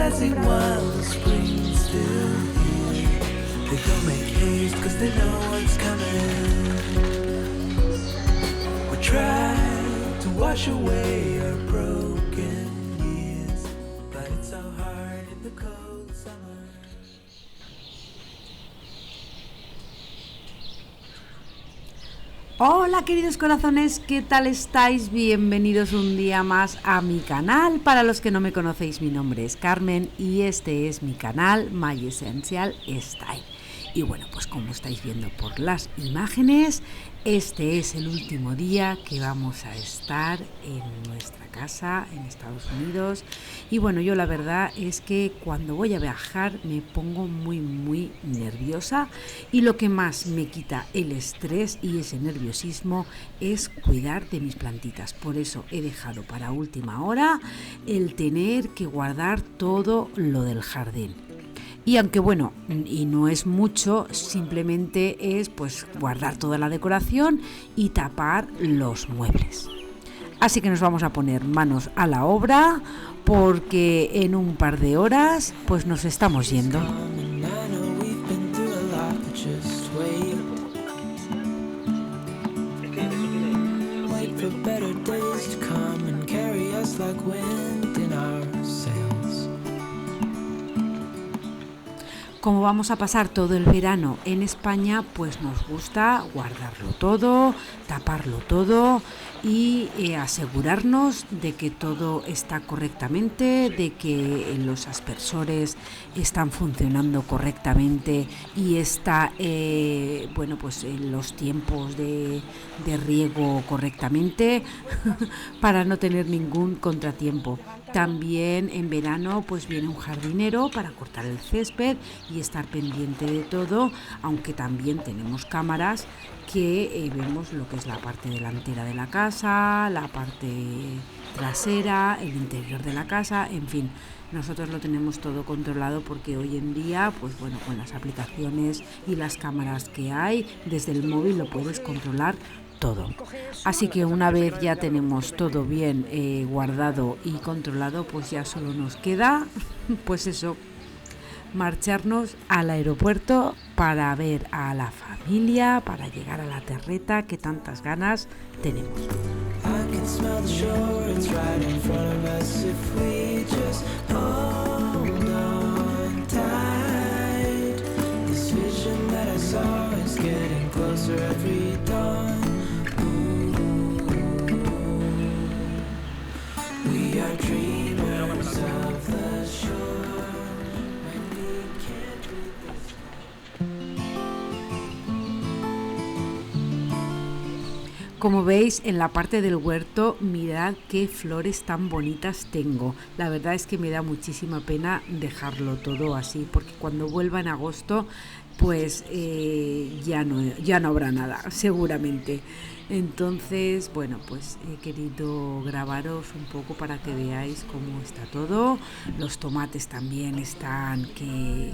rising while the spring's still here. They don't make haste cause they know what's coming. We try to wash away our broken years, but it's so hard in the cold summer. Hola queridos corazones, ¿qué tal estáis? Bienvenidos un día más a mi canal. Para los que no me conocéis, mi nombre es Carmen y este es mi canal My Essential Style. Y bueno, pues como estáis viendo por las imágenes, este es el último día que vamos a estar en nuestra casa en Estados Unidos. Y bueno, yo la verdad es que cuando voy a viajar me pongo muy nerviosa, y lo que más me quita el estrés y ese nerviosismo es cuidar de mis plantitas. Por eso he dejado para última hora el tener que guardar todo lo del jardín. Y aunque bueno, y no es mucho, simplemente es pues guardar toda la decoración y tapar los muebles. Así que nos vamos a poner manos a la obra, porque en un par de horas pues nos estamos yendo. Como vamos a pasar todo el verano en España, pues nos gusta guardarlo todo, taparlo todo y asegurarnos de que todo está correctamente, de que los aspersores están funcionando correctamente y está pues en los tiempos de riego correctamente para no tener ningún contratiempo. También en verano pues viene un jardinero para cortar el césped y estar pendiente de todo, aunque también tenemos cámaras que vemos lo que es la parte delantera de la casa, la parte trasera, el interior de la casa, en fin. Nosotros lo tenemos todo controlado porque hoy en día, pues bueno, con las aplicaciones y las cámaras que hay, desde el móvil lo puedes controlar todo. Así que una vez ya tenemos todo bien guardado y controlado, pues ya solo nos queda, pues eso, marcharnos al aeropuerto para ver a la familia, para llegar a la terreta que tantas ganas tenemos. We are dreamers of the shore. Como veis en la parte del huerto, mirad qué flores tan bonitas tengo. La verdad es que me da muchísima pena dejarlo todo así, porque cuando vuelva en agosto pues ya no habrá nada, seguramente. Entonces, bueno, pues he querido grabaros un poco para que veáis cómo está todo. Los tomates también están que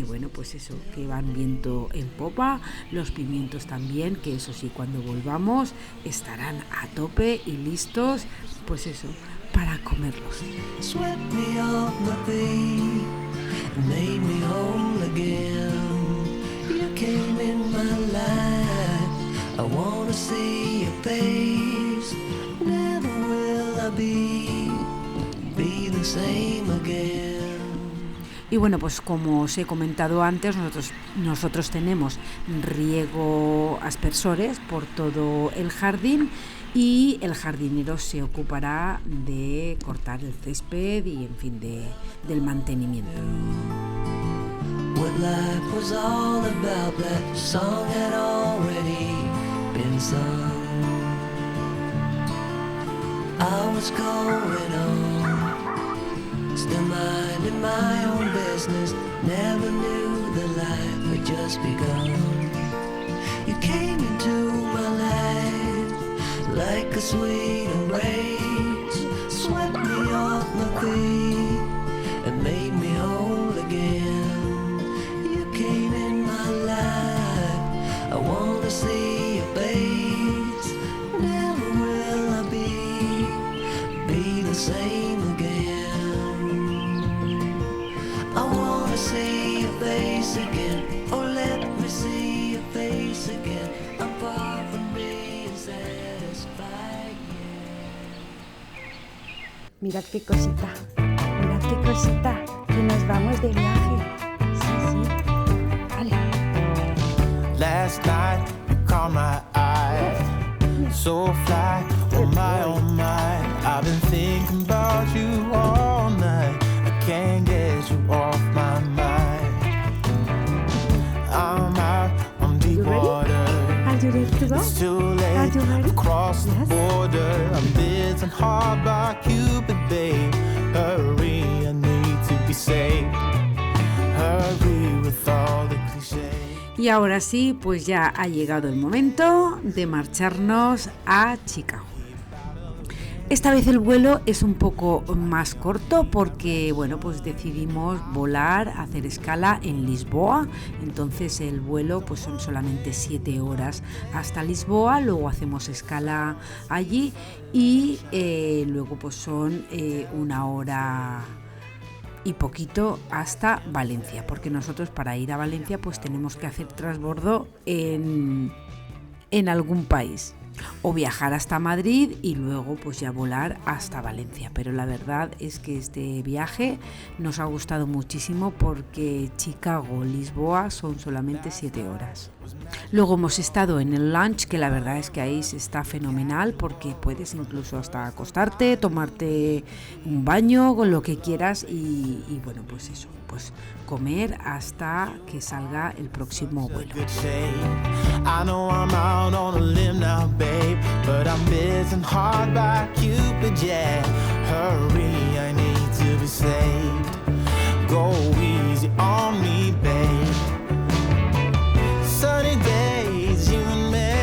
bueno, pues eso, que van viento en popa. Los pimientos también, que eso sí, cuando volvamos estarán a tope y listos, pues eso, para comerlos. Swept me off my feet and made me whole again. You came in my life. I wanna see your face. Never will I be the same again. Y bueno, pues como os he comentado antes, nosotros tenemos riego aspersores por todo el jardín, y el jardinero se ocupará de cortar el césped y en fin del mantenimiento. What life was all about, that song had already been sung. I was going on, still minding my own business. Never knew the life had just begun. You came into my life like a sweet embrace, swept me off my feet and made me whole again. You came in my life, I wanna see your face. Never will I be the same again. Mirad qué cosita, que nos vamos de viaje. Sí. Vale. Last night you caught my eye, so fly, oh my, I've been thinking about you all night, I can't get you off my mind. I'm out on deep water, Are you ready to go? it's too late, Are you ready? across the Yes. border, I'm bitten hard by Cupid, babe, hurry, I need to be saved, hurry with all the clichés. Y ahora sí, pues ya ha llegado el momento de marcharnos a Chicago. Esta vez el vuelo es un poco más corto porque, bueno, pues decidimos volar, hacer escala en Lisboa. Entonces el vuelo pues son solamente 7 horas hasta Lisboa, luego hacemos escala allí y luego pues son 1 hora y poquito hasta Valencia, porque nosotros para ir a Valencia pues tenemos que hacer transbordo en algún país o viajar hasta Madrid y luego pues ya volar hasta Valencia. Pero la verdad es que este viaje nos ha gustado muchísimo porque Chicago, Lisboa son solamente 7 horas. Luego hemos estado en el lunch, que la verdad es que ahí se está fenomenal porque puedes incluso hasta acostarte, tomarte un baño, con lo que quieras y bueno, pues eso, pues comer hasta que salga el próximo vuelo. I know I'm out on a limb now, babe, but I'm bitten hard by Cupid, yeah. Hurry, I need to be saved. Go easy on me, babe. Sunny days, you and me,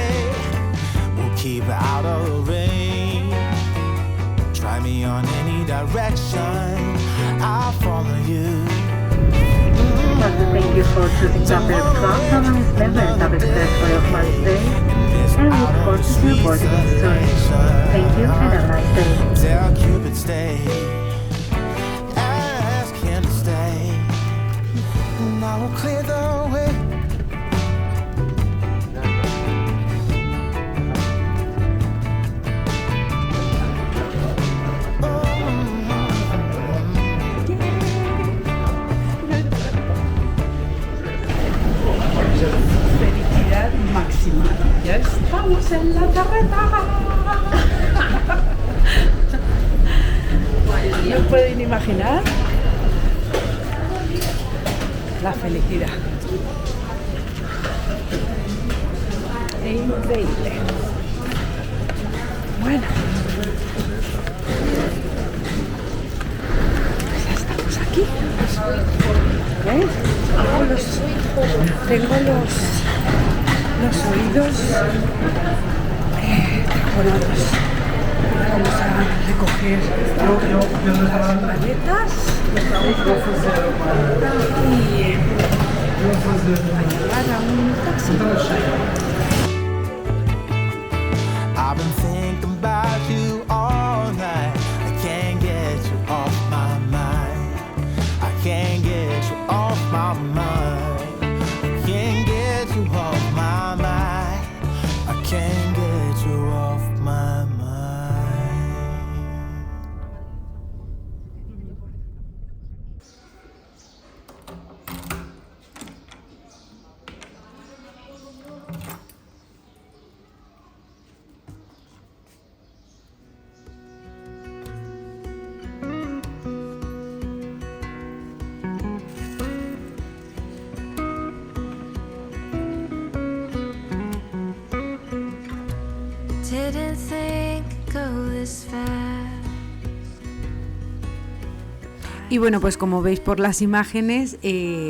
we'll keep it out of the rain. Try me on any direction, I'll follow you. Thank you for choosing Travel Trust. Our members have expressed for your holiday and look forward to your boarding soon. Thank you and have a nice day. Tell Cupid stay, ask him to stay, and I will clear the way. Felicidad máxima. Ya estamos en la carreta. No pueden imaginar la felicidad. Increíble. Bueno, pues ya estamos aquí. ¿Veis? Tengo los oídos taponados. Vamos a recoger las maletas y a llegar a un taxi. I've been thinking about you all night. I can't get you off my mind. I can't get you off my mind. I can't get you off my mind. I can't get you off my mind. Didn't think it'd go this fast. Y bueno, pues como veis por las imágenes,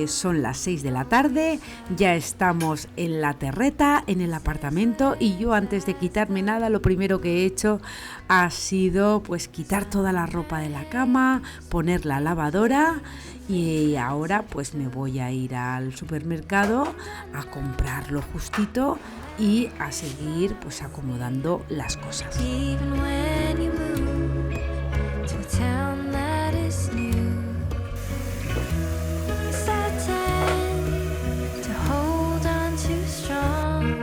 son las 6 de la tarde, ya estamos en la terreta, en el apartamento, y yo antes de quitarme nada, lo primero que he hecho ha sido pues quitar toda la ropa de la cama, poner la lavadora, y ahora pues me voy a ir al supermercado a comprar lo justito y a seguir pues acomodando las cosas. Even when you move to a town that is new, yes, I tend to hold on too strong.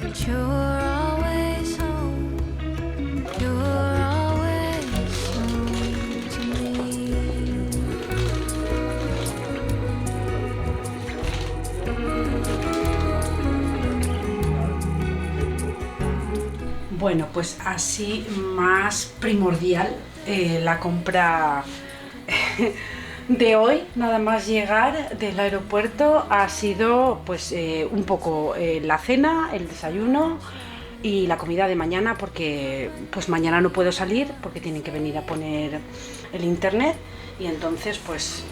But you're always home. You're always home. Bueno, pues así más primordial, la compra de hoy, nada más llegar del aeropuerto, ha sido pues un poco la cena, el desayuno y la comida de mañana, porque pues mañana no puedo salir porque tienen que venir a poner el internet, y entonces pues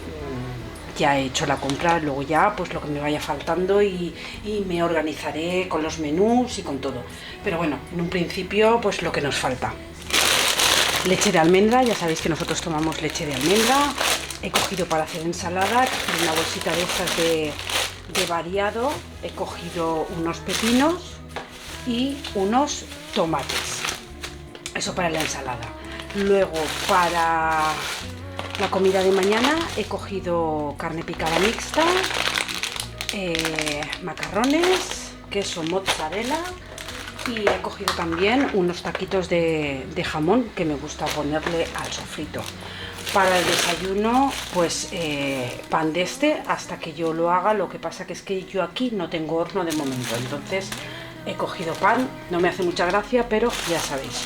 ya he hecho la compra, luego ya pues lo que me vaya faltando y me organizaré con los menús y con todo. Pero bueno, en un principio pues lo que nos falta. Leche de almendra, ya sabéis que nosotros tomamos leche de almendra. He cogido para hacer ensalada, he cogido una bolsita de estas de variado, he cogido unos pepinos y unos tomates. Eso para la ensalada. Luego para la comida de mañana he cogido carne picada mixta, macarrones, queso mozzarella, y he cogido también unos taquitos de jamón que me gusta ponerle al sofrito. Para el desayuno, pues pan de este hasta que yo lo haga. Lo que pasa que es que yo aquí no tengo horno de momento, entonces he cogido pan, no me hace mucha gracia, pero ya sabéis.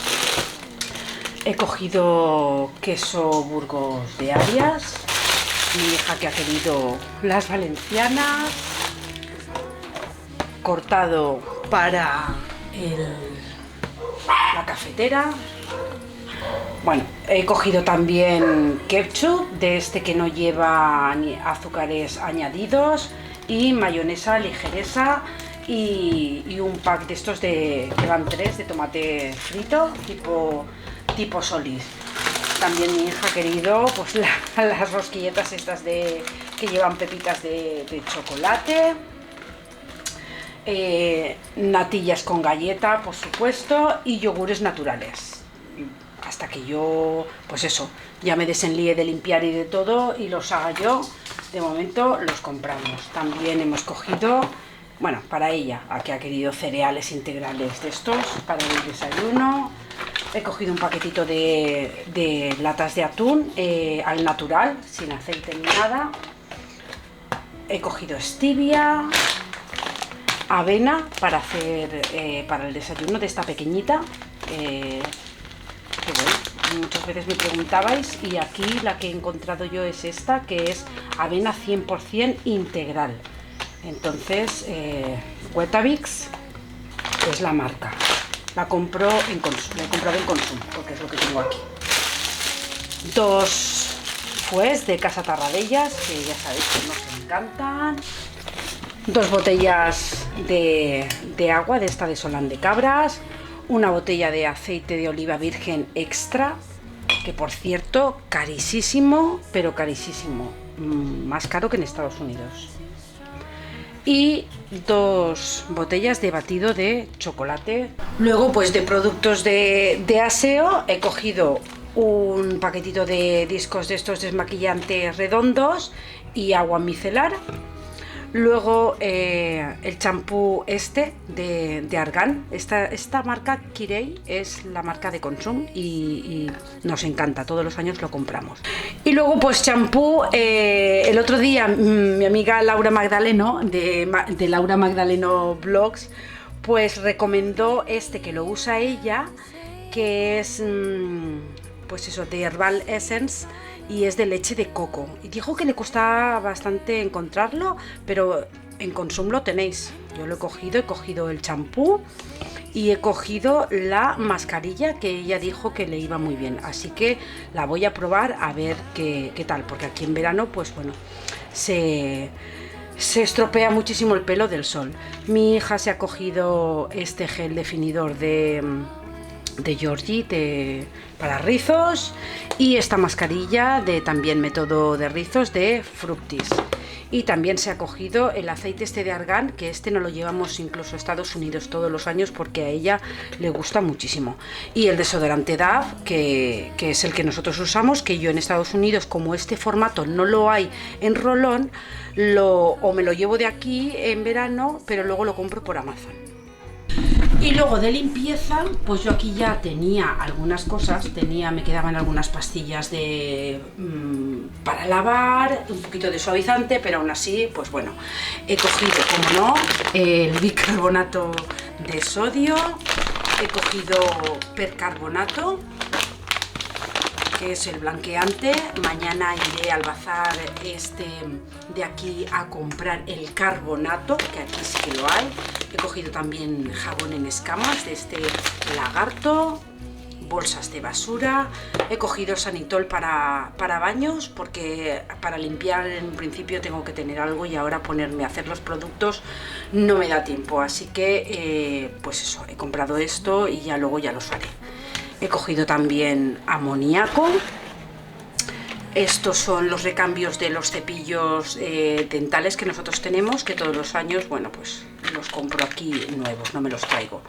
He cogido queso Burgos de Arias, mi hija que ha querido las valencianas, cortado para la cafetera. Bueno, he cogido también ketchup, de este que no lleva ni azúcares añadidos, y mayonesa ligeresa, y un pack de estos que van 3 de tomate frito tipo Solís. También mi hija ha querido pues las rosquilletas estas que llevan pepitas de chocolate, natillas con galleta, por supuesto, y yogures naturales. Hasta que yo, pues eso, ya me desenlíe de limpiar y de todo y los haga yo, de momento los compramos. También hemos cogido, bueno, para ella, a que ha querido cereales integrales de estos para el desayuno. He cogido un paquetito de latas de atún al natural, sin aceite ni nada. He cogido stevia, avena para hacer para el desayuno de esta pequeñita. Que bueno, muchas veces me preguntabais, y aquí la que he encontrado yo es esta, que es avena 100% integral. Entonces, Weetabix es la marca. La compro en Consum, la he comprado en Consum, porque es lo que tengo aquí. 2 fués de Casa Tarradellas, que ya sabéis que nos encantan. 2 botellas de agua, de esta de Solán de Cabras. Una botella de aceite de oliva virgen extra, que por cierto, carísimo, pero carísimo. Más caro que en Estados Unidos. Y 2 botellas de batido de chocolate. Luego, pues de productos de aseo, he cogido un paquetito de discos de estos desmaquillantes redondos y agua micelar. Luego el champú de Argan. Esta marca Kirei es la marca de Consum y nos encanta, todos los años lo compramos. Y luego pues champú, el otro día mi amiga Laura Magdaleno de Laura Magdaleno Blogs pues recomendó que lo usa ella, que es pues eso, de Herbal Essence, y es de leche de coco, y dijo que le cuesta bastante encontrarlo, pero en Consum lo tenéis. Yo lo he cogido el champú y he cogido la mascarilla, que ella dijo que le iba muy bien, así que la voy a probar a ver qué tal, porque aquí en verano pues bueno, se estropea muchísimo el pelo del sol. Mi hija se ha cogido este gel definidor de Georgie para rizos, y esta mascarilla de también método de rizos de Fructis. Y también se ha cogido el aceite de Argan, que no lo llevamos incluso a Estados Unidos todos los años porque a ella le gusta muchísimo. Y el desodorante Dove, que es el que nosotros usamos, que yo en Estados Unidos, como este formato no lo hay en rolón, o me lo llevo de aquí en verano, pero luego lo compro por Amazon. Y luego de limpieza, pues yo aquí ya tenía algunas cosas, me quedaban algunas pastillas para lavar, un poquito de suavizante, pero aún así, pues bueno, he cogido, como no, el bicarbonato de sodio, he cogido percarbonato, que es el blanqueante. Mañana iré al bazar de aquí a comprar el carbonato, que aquí sí que lo hay. He cogido también jabón en escamas de este Lagarto, bolsas de basura. He cogido Sanitol para baños, porque para limpiar en un principio tengo que tener algo y ahora ponerme a hacer los productos no me da tiempo, así que pues eso, he comprado esto y ya luego ya los haré. He cogido también amoníaco. Estos son los recambios de los cepillos dentales que nosotros tenemos, que todos los años, bueno, pues los compro aquí nuevos, no me los traigo.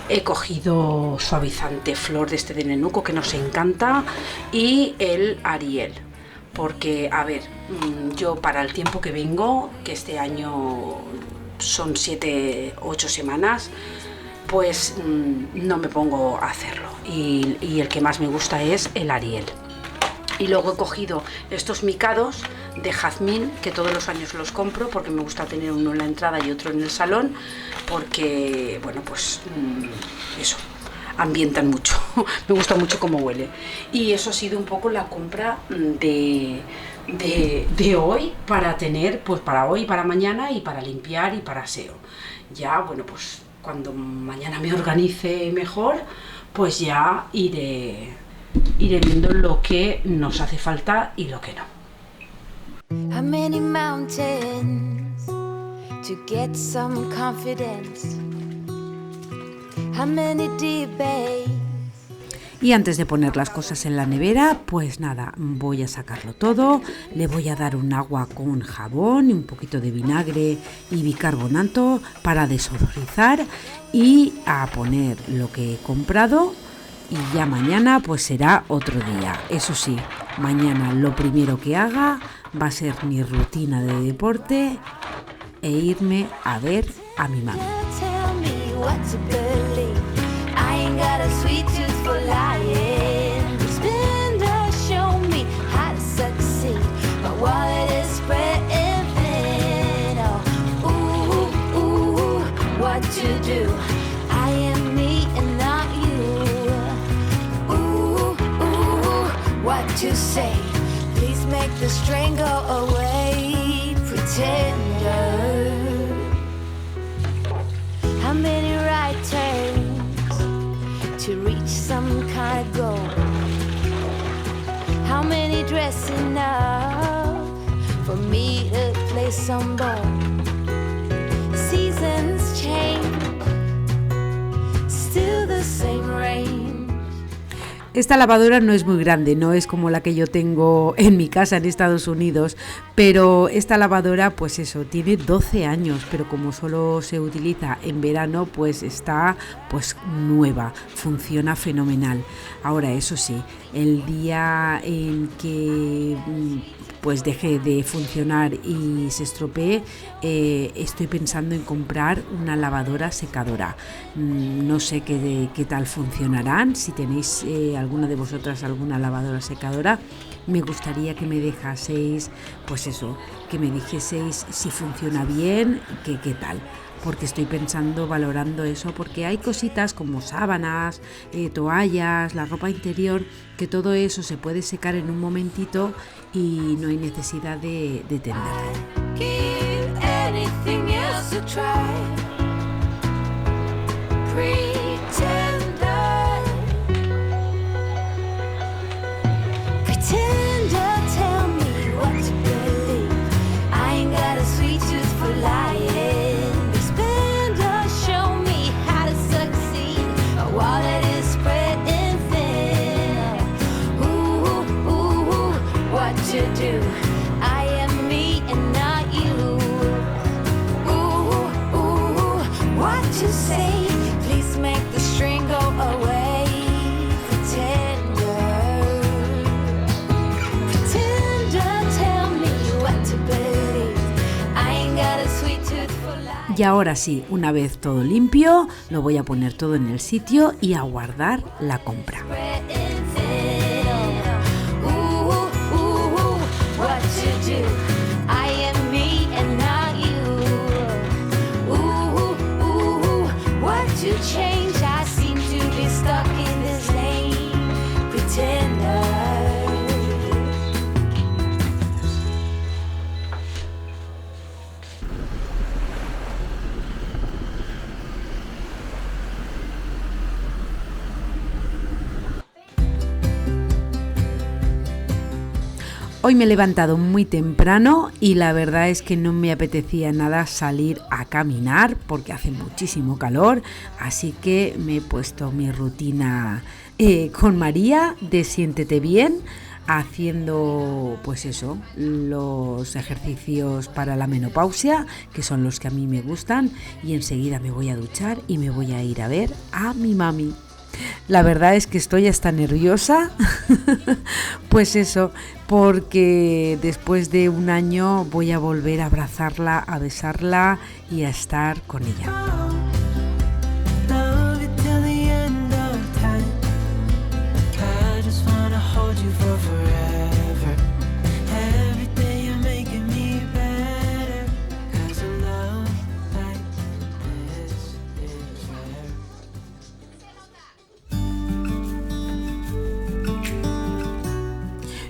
He cogido suavizante flor de este de Nenuco, que nos encanta, y el Ariel, porque, a ver, yo para el tiempo que vengo, que este año son 7-8 semanas, pues no me pongo a hacerlo, y el que más me gusta es el Ariel. Y luego he cogido estos micados de jazmín, que todos los años los compro porque me gusta tener uno en la entrada y otro en el salón, porque, bueno, pues eso, ambientan mucho, me gusta mucho cómo huele. Y eso ha sido un poco la compra de hoy, para tener, pues para hoy, para mañana, y para limpiar y para aseo. Ya, bueno, pues cuando mañana me organice mejor, pues ya iré viendo lo que nos hace falta y lo que no. How many mountains to get some confidence? How many debates? Y antes de poner las cosas en la nevera, pues nada, voy a sacarlo todo, le voy a dar un agua con jabón y un poquito de vinagre y bicarbonato para desodorizar, y a poner lo que he comprado, y ya mañana pues será otro día. Eso sí, mañana lo primero que haga va a ser mi rutina de deporte e irme a ver a mi mamá. To say, please make the strain go away, pretender. How many right turns to reach some kind of goal? How many dressing up for me to play some ball? Seasons change, still the same rain. Esta lavadora no es muy grande, no es como la que yo tengo en mi casa en Estados Unidos, pero esta lavadora, pues eso, tiene 12 años, pero como solo se utiliza en verano, pues está pues nueva, funciona fenomenal. Ahora, eso sí, el día en que pues deje de funcionar y se estropee, estoy pensando en comprar una lavadora secadora. No sé qué tal funcionarán. Si tenéis alguna de vosotras alguna lavadora secadora, me gustaría que me dejaseis, pues eso, que me dijeseis si funciona bien, qué tal. Porque estoy pensando, valorando eso, porque hay cositas como sábanas, toallas, la ropa interior, que todo eso se puede secar en un momentito y no hay necesidad de tenderlo. Y ahora sí, una vez todo limpio, lo voy a poner todo en el sitio y a guardar la compra. Change, I see Hoy me he levantado muy temprano y la verdad es que no me apetecía nada salir a caminar porque hace muchísimo calor, así que me he puesto mi rutina con María de Siéntete Bien, haciendo pues eso, los ejercicios para la menopausia, que son los que a mí me gustan, y enseguida me voy a duchar y me voy a ir a ver a mi mami. La verdad es que estoy hasta nerviosa, pues eso, porque después de un año voy a volver a abrazarla, a besarla y a estar con ella.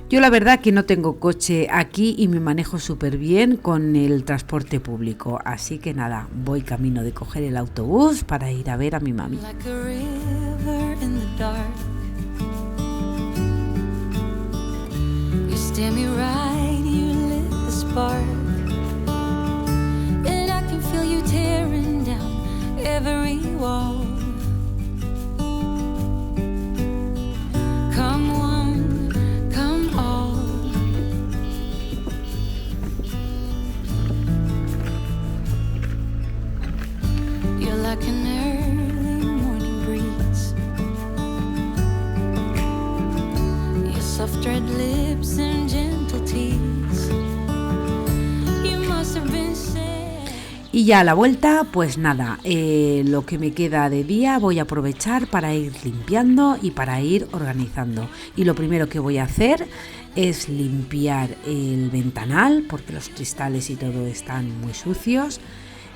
Yo la verdad que no tengo coche aquí y me manejo súper bien con el transporte público, así que nada, voy camino de coger el autobús para ir a ver a mi mami. Like an early morning breeze, your soft red lips and gentle tease, you must have been sad. Y ya a la vuelta, pues nada, lo que me queda de día voy a aprovechar para ir limpiando y para ir organizando. Y lo primero que voy a hacer es limpiar el ventanal, porque los cristales y todo están muy sucios,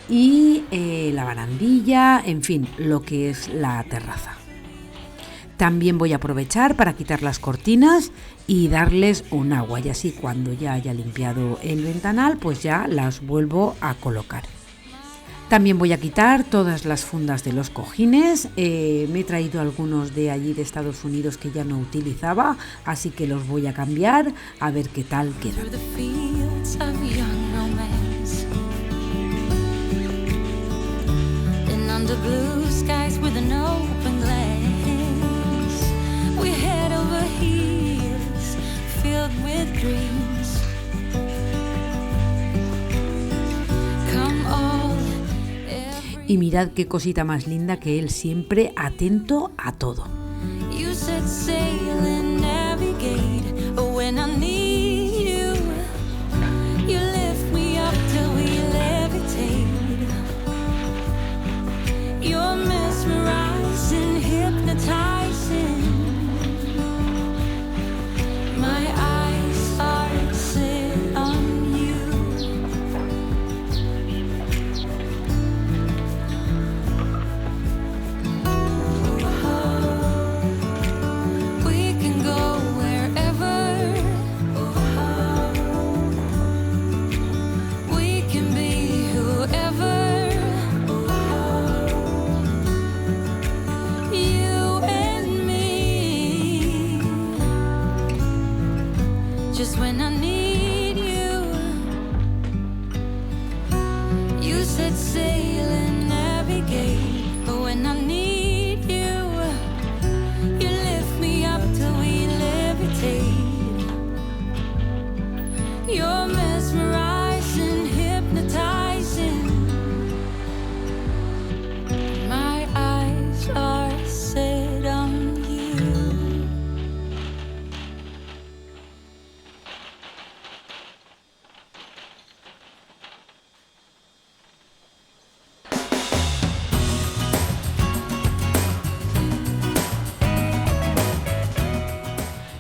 y la barandilla, en fin, lo que es la terraza. También voy a aprovechar para quitar las cortinas y darles un agua, y así cuando ya haya limpiado el ventanal, pues ya las vuelvo a colocar. También voy a quitar todas las fundas de los cojines, me he traído algunos de allí de Estados Unidos que ya no utilizaba, así que los voy a cambiar a ver qué tal quedan. Under blue skies with an open glass, we head over heels, filled with dreams. Come all, y mirad qué cosita más linda, que él siempre atento a todo. You set sail and navigate when I need you. You lift me up till we levitate. You're mesmerizing, hypnotizing. My eyes are set on you. We can go wherever. We can be whoever. Just when I need you, you set sail and navigate. But when I need you, you lift me up till we levitate. You're mesmerizing, hypnotizing. My eyes are set on you.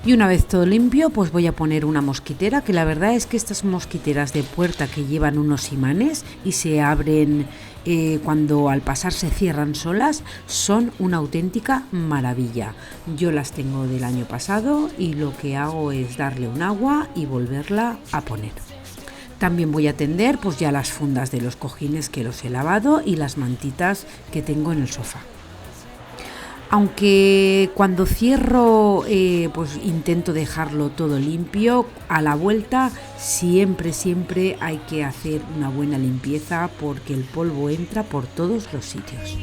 Y una vez todo limpio, pues voy a poner una mosquitera, que la verdad es que estas mosquiteras de puerta que llevan unos imanes y se abren cuando al pasar se cierran solas, son una auténtica maravilla. Yo las tengo del año pasado y lo que hago es darle un agua y volverla a poner. También voy a tender pues ya las fundas de los cojines que los he lavado y las mantitas que tengo en el sofá. Aunque cuando cierro pues intento dejarlo todo limpio, a la vuelta siempre hay que hacer una buena limpieza porque el polvo entra por todos los sitios.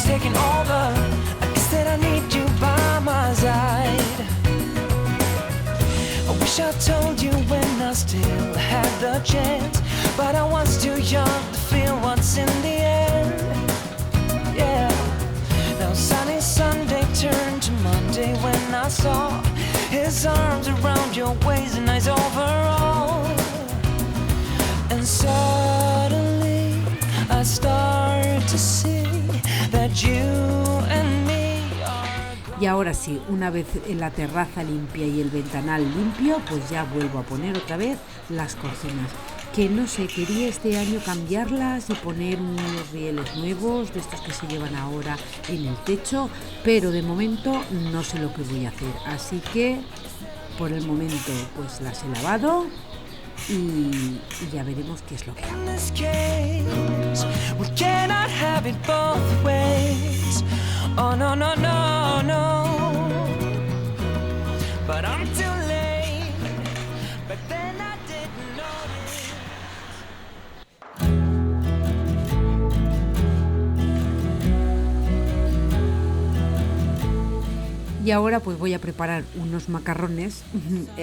Taking over, instead I need you by my side. I wish I told you when I still had the chance, but I was too young to feel what's in the end. Yeah. Now sunny Sunday turned to Monday when I saw his arms around your waist and eyes overall. And suddenly I start to see that you and me are... Y ahora sí, una vez en la terraza limpia y el ventanal limpio, pues ya vuelvo a poner otra vez las cortinas. Que no sé, quería este año cambiarlas y poner unos rieles nuevos, de estos que se llevan ahora en el techo, pero de momento no sé lo que voy a hacer. Así que, por el momento, pues las he lavado y ya veremos qué es lo que hago. We cannot have it both ways. Oh no, no, no, no. But I'm too late. But then I didn't notice. Y ahora pues voy a preparar unos macarrones,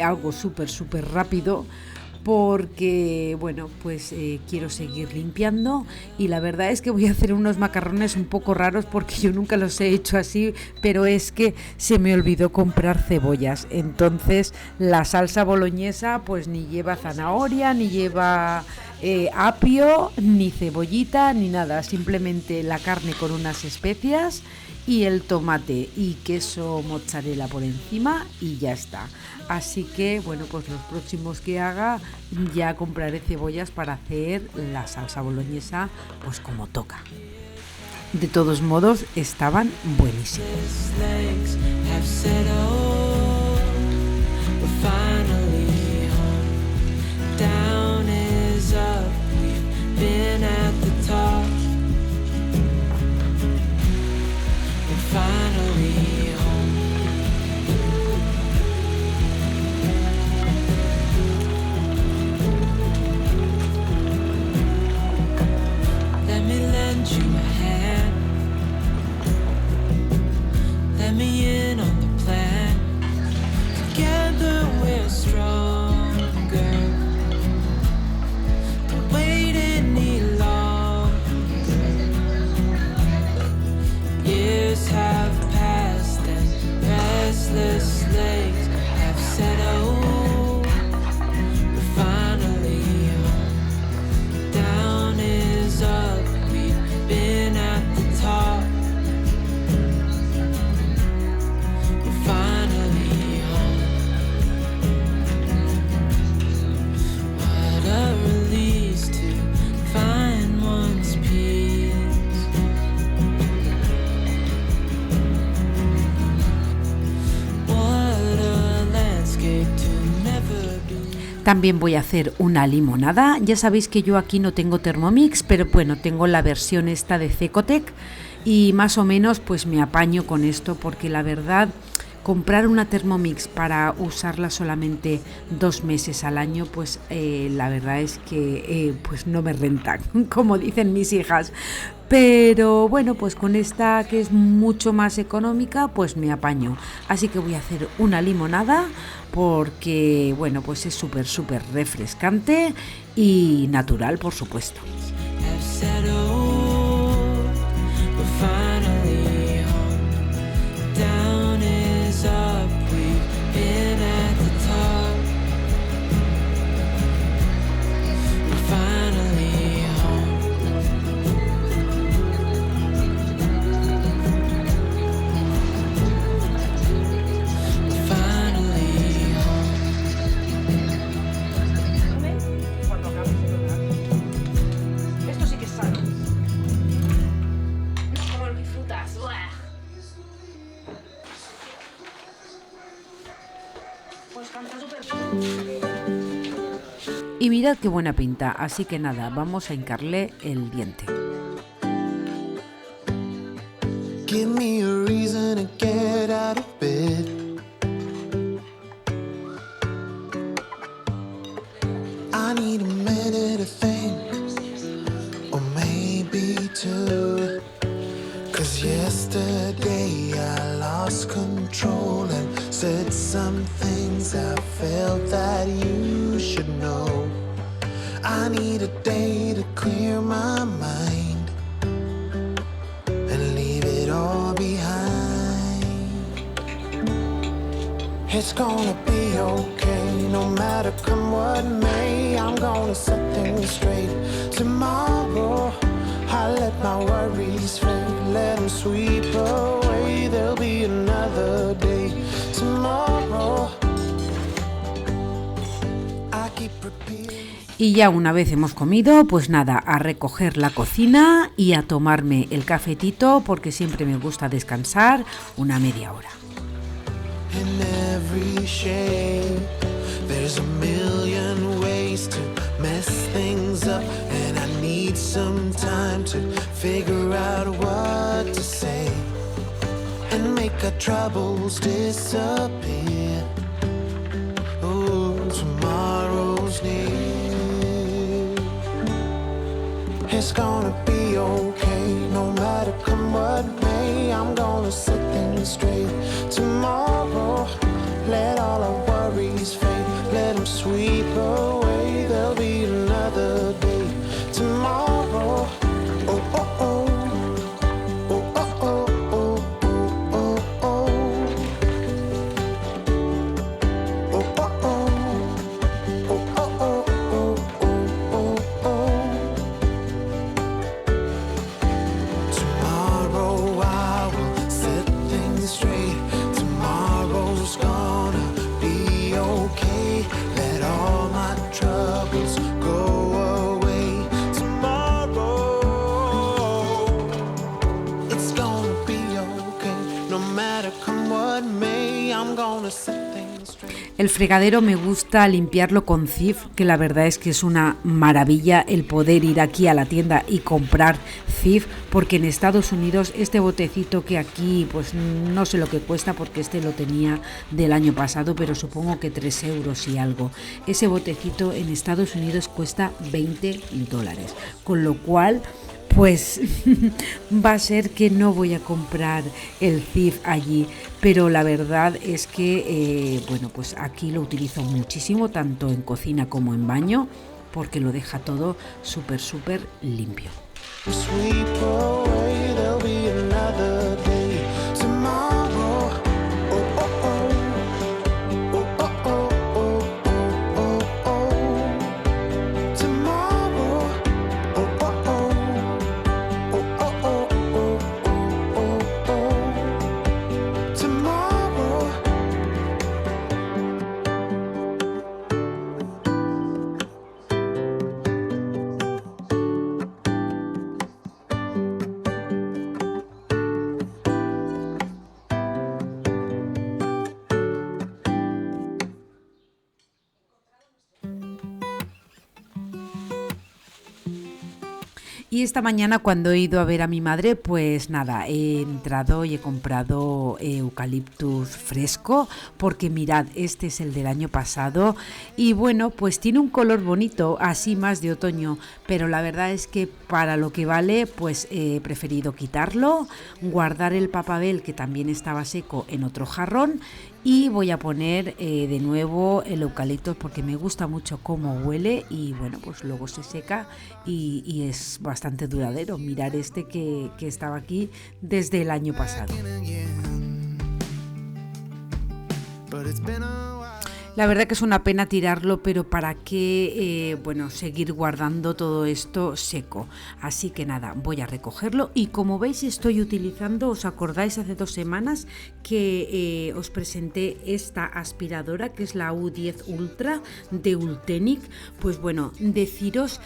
algo súper rápido, porque bueno, pues quiero seguir limpiando y la verdad es que voy a hacer unos macarrones un poco raros porque yo nunca los he hecho así, pero es que se me olvidó comprar cebollas, entonces la salsa boloñesa pues ni lleva zanahoria, ni lleva apio, ni cebollita, ni nada, simplemente la carne con unas especias y el tomate y queso mozzarella por encima y ya está. Así que bueno, pues los próximos que haga ya compraré cebollas para hacer la salsa boloñesa pues como toca. De todos modos estaban buenísimos. Let me in on the plan. Together we're stronger. Don't wait any longer. Years have passed and restless legs have settled. We're finally home. Down is up. We've been at the top. También voy a hacer una limonada. Ya sabéis que yo aquí no tengo Thermomix, pero bueno, tengo la versión esta de Cecotec y más o menos pues me apaño con esto porque la verdad comprar una Thermomix para usarla solamente 2 meses al año pues la verdad es que pues no me renta, como dicen mis hijas. Pero bueno, pues con esta que es mucho más económica pues me apaño. Así que voy a hacer una limonada porque bueno, pues es súper refrescante y natural, por supuesto. Y mirad qué buena pinta, así que nada, vamos a hincarle el diente. Give me a reason to get out of bed. I need a minute to think, or maybe two. 'Cause yesterday I lost control and said some things I felt that you should know. I need a day to clear my mind and leave it all behind. It's gonna be okay, no matter come what may. I'm gonna set things straight. Tomorrow I'll let my worries fade, let them sweep away. There'll be another day tomorrow. I keep repeating. Y ya una vez hemos comido, pues nada, a recoger la cocina y a tomarme el cafetito, porque siempre me gusta descansar una media hora. In every shape, there's a million ways to mess things up, and I need some time to figure out what to say and make our troubles disappear. Oh, tomorrow's near. It's gonna be okay, no matter come what may. I'm gonna set things straight. Tomorrow, let all our worries fade, let them sweep away. There'll be another day tomorrow. Oh, oh, oh. Oh, oh, oh, oh, oh, oh, oh. Oh, oh, oh. Oh, oh, oh, oh, oh, oh, oh. Tomorrow I will set things straight. Tomorrow's gonna be okay. Let all my troubles go away. Tomorrow it's gonna be okay. No matter come what may, I'm gonna set things straight. El fregadero me gusta limpiarlo con Cif, que la verdad es que es una maravilla el poder ir aquí a la tienda y comprar Cif, porque en Estados Unidos este botecito que aquí pues no sé lo que cuesta, porque este lo tenía del año pasado, pero supongo que 3 euros y algo. Ese botecito en Estados Unidos cuesta $20, con lo cual pues va a ser que no voy a comprar el Cif allí, pero la verdad es que bueno, pues aquí lo utilizo muchísimo, tanto en cocina como en baño, porque lo deja todo súper limpio. Sweep away, there'll be another day tomorrow. Oh, oh, oh. Oh, oh, oh, oh, oh, oh, oh. Tomorrow. Oh, oh, oh. Oh, oh, oh, oh, oh, oh, oh. Tomorrow. Y esta mañana cuando he ido a ver a mi madre, pues nada, he entrado y he comprado eucaliptus fresco, porque mirad, este es el del año pasado y bueno, pues tiene un color bonito, así más de otoño, pero la verdad es que para lo que vale, pues he preferido quitarlo, guardar el papabel, que también estaba seco, en otro jarrón, y voy a poner de nuevo el eucalipto, porque me gusta mucho cómo huele y bueno, pues luego se seca y es bastante duradero. Mirar este que estaba aquí desde el año pasado. La verdad que es una pena tirarlo, pero para qué, bueno, seguir guardando todo esto seco. Así que nada, voy a recogerlo y como veis estoy utilizando, ¿os acordáis hace 2 semanas que os presenté esta aspiradora que es la U10 Ultra de Ultenic? Pues bueno, deciros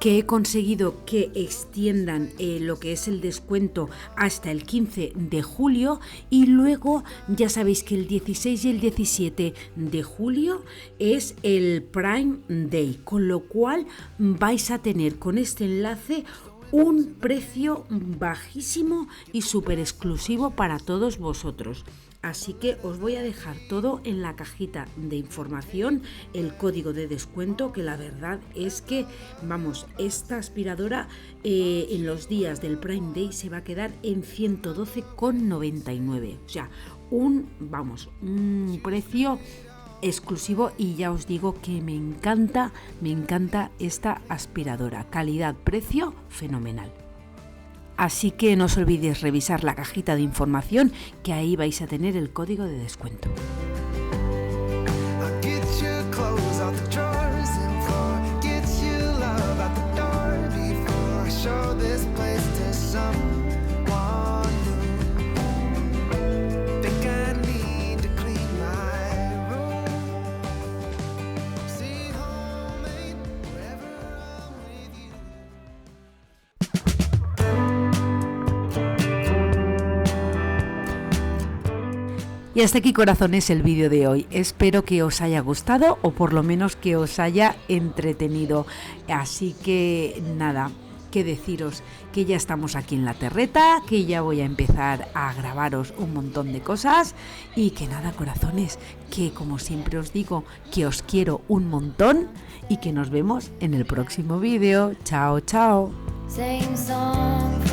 que he conseguido que extiendan lo que es el descuento hasta el 15 de julio y luego ya sabéis que el 16 y el 17 de julio es el Prime Day, con lo cual vais a tener con este enlace un precio bajísimo y súper exclusivo para todos vosotros. Así que os voy a dejar todo en la cajita de información, el código de descuento, que la verdad es que, vamos, esta aspiradora en los días del Prime Day se va a quedar en 112,99. O sea, un precio exclusivo y ya os digo que me encanta esta aspiradora. Calidad-precio fenomenal. Así que no os olvidéis revisar la cajita de información, que ahí vais a tener el código de descuento. Y hasta aquí, corazones, el vídeo de hoy. Espero que os haya gustado o por lo menos que os haya entretenido. Así que nada, que deciros que ya estamos aquí en la terreta, que ya voy a empezar a grabaros un montón de cosas y que nada, corazones, que como siempre os digo, que os quiero un montón y que nos vemos en el próximo vídeo. Chao, chao. Same song.